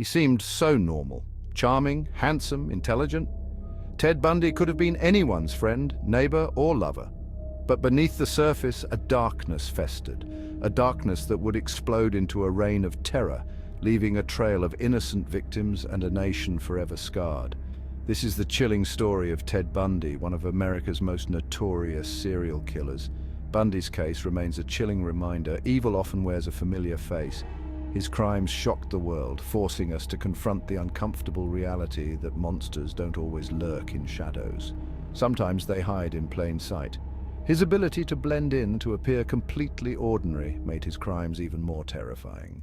He seemed so normal, charming, handsome, intelligent. Ted Bundy could have been anyone's friend, neighbor, or lover. But beneath the surface, a darkness festered, a darkness that would explode into a reign of terror, leaving a trail of innocent victims and a nation forever scarred. This is the chilling story of Ted Bundy, one of America's most notorious serial killers. Bundy's case remains a chilling reminder. Evil often wears a familiar face. His crimes shocked the world, forcing us to confront the uncomfortable reality that monsters don't always lurk in shadows. Sometimes they hide in plain sight. His ability to blend in, to appear completely ordinary, made his crimes even more terrifying.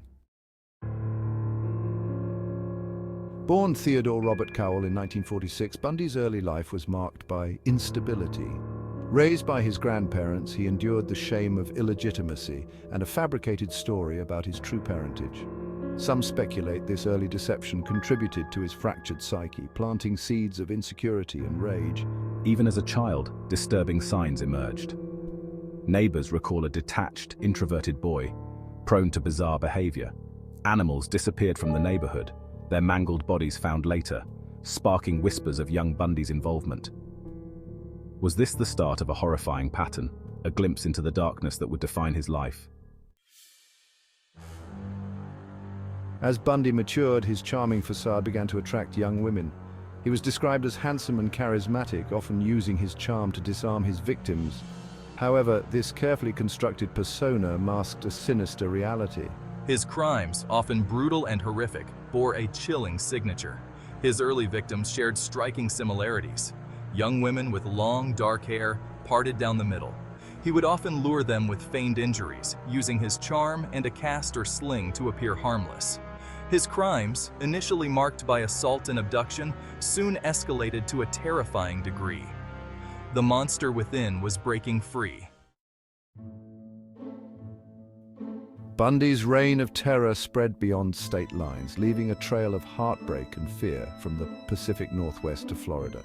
Born Theodore Robert Cowell in 1946, Bundy's early life was marked by instability. Raised by his grandparents, he endured the shame of illegitimacy and a fabricated story about his true parentage. Some speculate this early deception contributed to his fractured psyche, planting seeds of insecurity and rage. Even as a child, disturbing signs emerged. Neighbors recall a detached, introverted boy, prone to bizarre behavior. Animals disappeared from the neighborhood, their mangled bodies found later, sparking whispers of young Bundy's involvement. Was this the start of a horrifying pattern, a glimpse into the darkness that would define his life? As Bundy matured, his charming facade began to attract young women. He was described as handsome and charismatic, often using his charm to disarm his victims. However, this carefully constructed persona masked a sinister reality. His crimes, often brutal and horrific, bore a chilling signature. His early victims shared striking similarities. Young women with long, dark hair, parted down the middle. He would often lure them with feigned injuries, using his charm and a cast or sling to appear harmless. His crimes, initially marked by assault and abduction, soon escalated to a terrifying degree. The monster within was breaking free. Bundy's reign of terror spread beyond state lines, leaving a trail of heartbreak and fear from the Pacific Northwest to Florida.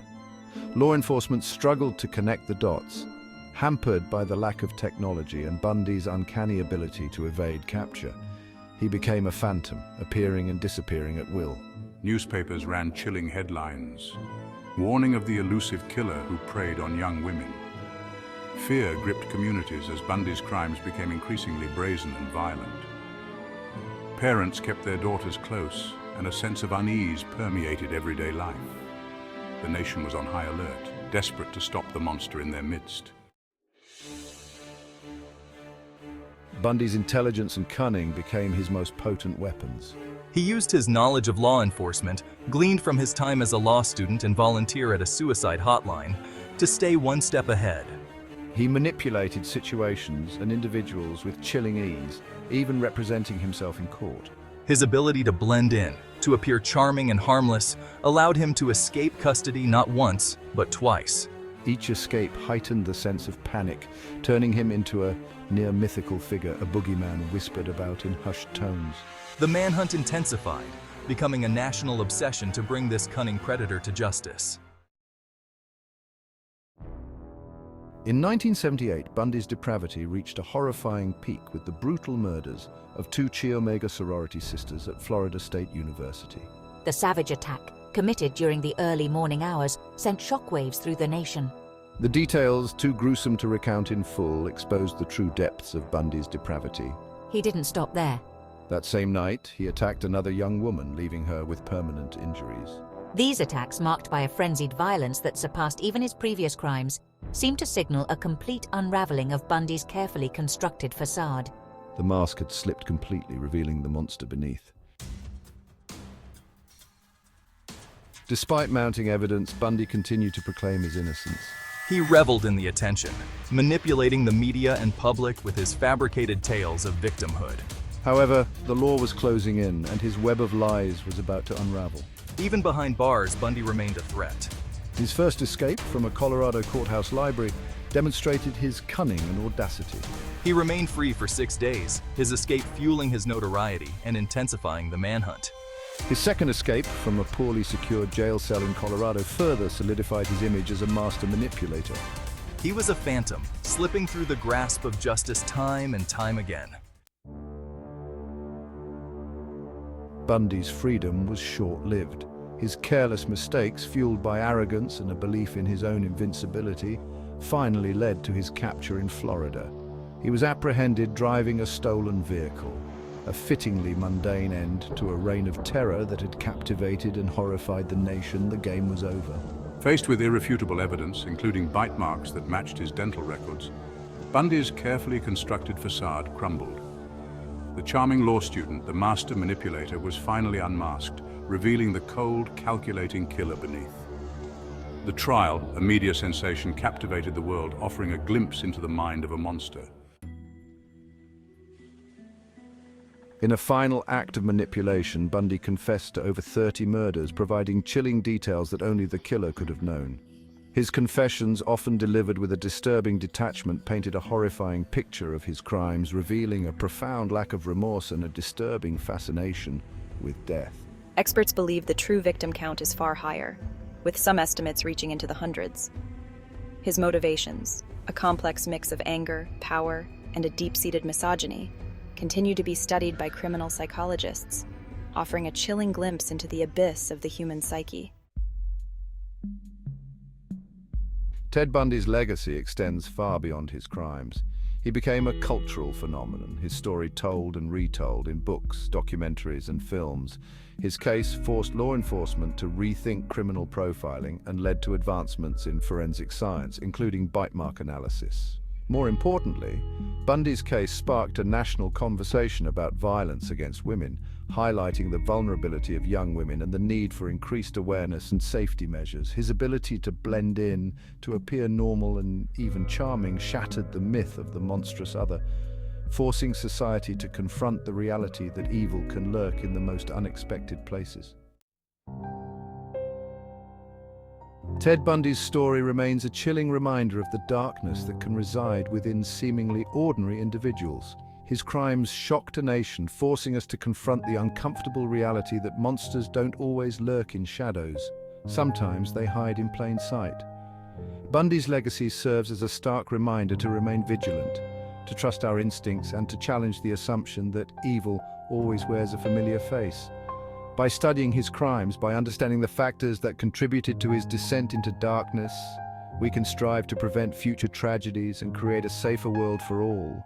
Law enforcement struggled to connect the dots, hampered by the lack of technology and Bundy's uncanny ability to evade capture. He became a phantom, appearing and disappearing at will. Newspapers ran chilling headlines, warning of the elusive killer who preyed on young women. Fear gripped communities as Bundy's crimes became increasingly brazen and violent. Parents kept their daughters close, and a sense of unease permeated everyday life. The nation was on high alert, desperate to stop the monster in their midst. Bundy's intelligence and cunning became his most potent weapons. He used his knowledge of law enforcement, gleaned from his time as a law student and volunteer at a suicide hotline, to stay one step ahead. He manipulated situations and individuals with chilling ease, even representing himself in court. His ability to blend in, to appear charming and harmless, allowed him to escape custody not once, but twice. Each escape heightened the sense of panic, turning him into a near-mythical figure a boogeyman whispered about in hushed tones. The manhunt intensified, becoming a national obsession to bring this cunning predator to justice. In 1978, Bundy's depravity reached a horrifying peak with the brutal murders of two Chi Omega sorority sisters at Florida State University. The savage attack, committed during the early morning hours, sent shockwaves through the nation. The details, too gruesome to recount in full, exposed the true depths of Bundy's depravity. He didn't stop there. That same night, he attacked another young woman, leaving her with permanent injuries. These attacks, marked by a frenzied violence that surpassed even his previous crimes, seemed to signal a complete unraveling of Bundy's carefully constructed facade. The mask had slipped completely, revealing the monster beneath. Despite mounting evidence, Bundy continued to proclaim his innocence. He reveled in the attention, manipulating the media and public with his fabricated tales of victimhood. However, the law was closing in, and his web of lies was about to unravel. Even behind bars, Bundy remained a threat. His first escape from a Colorado courthouse library demonstrated his cunning and audacity. He remained free for 6 days, his escape fueling his notoriety and intensifying the manhunt. His second escape from a poorly secured jail cell in Colorado further solidified his image as a master manipulator. He was a phantom, slipping through the grasp of justice time and time again. Bundy's freedom was short-lived. His careless mistakes, fueled by arrogance and a belief in his own invincibility, finally led to his capture in Florida. He was apprehended driving a stolen vehicle, a fittingly mundane end to a reign of terror that had captivated and horrified the nation. The game was over. Faced with irrefutable evidence, including bite marks that matched his dental records, Bundy's carefully constructed facade crumbled. The charming law student, the master manipulator, was finally unmasked, revealing the cold, calculating killer beneath. The trial, a media sensation, captivated the world, offering a glimpse into the mind of a monster. In a final act of manipulation, Bundy confessed to over 30 murders, providing chilling details that only the killer could have known. His confessions, often delivered with a disturbing detachment, painted a horrifying picture of his crimes, revealing a profound lack of remorse and a disturbing fascination with death. Experts believe the true victim count is far higher, with some estimates reaching into the hundreds. His motivations, a complex mix of anger, power, and a deep-seated misogyny, continue to be studied by criminal psychologists, offering a chilling glimpse into the abyss of the human psyche. Ted Bundy's legacy extends far beyond his crimes. He became a cultural phenomenon, his story told and retold in books, documentaries, and films. His case forced law enforcement to rethink criminal profiling and led to advancements in forensic science, including bite mark analysis. More importantly, Bundy's case sparked a national conversation about violence against women, highlighting the vulnerability of young women and the need for increased awareness and safety measures. His ability to blend in, to appear normal and even charming, shattered the myth of the monstrous other, forcing society to confront the reality that evil can lurk in the most unexpected places. Ted Bundy's story remains a chilling reminder of the darkness that can reside within seemingly ordinary individuals. His crimes shocked a nation, forcing us to confront the uncomfortable reality that monsters don't always lurk in shadows. Sometimes they hide in plain sight. Bundy's legacy serves as a stark reminder to remain vigilant, to trust our instincts, and to challenge the assumption that evil always wears a familiar face. By studying his crimes, by understanding the factors that contributed to his descent into darkness, we can strive to prevent future tragedies and create a safer world for all.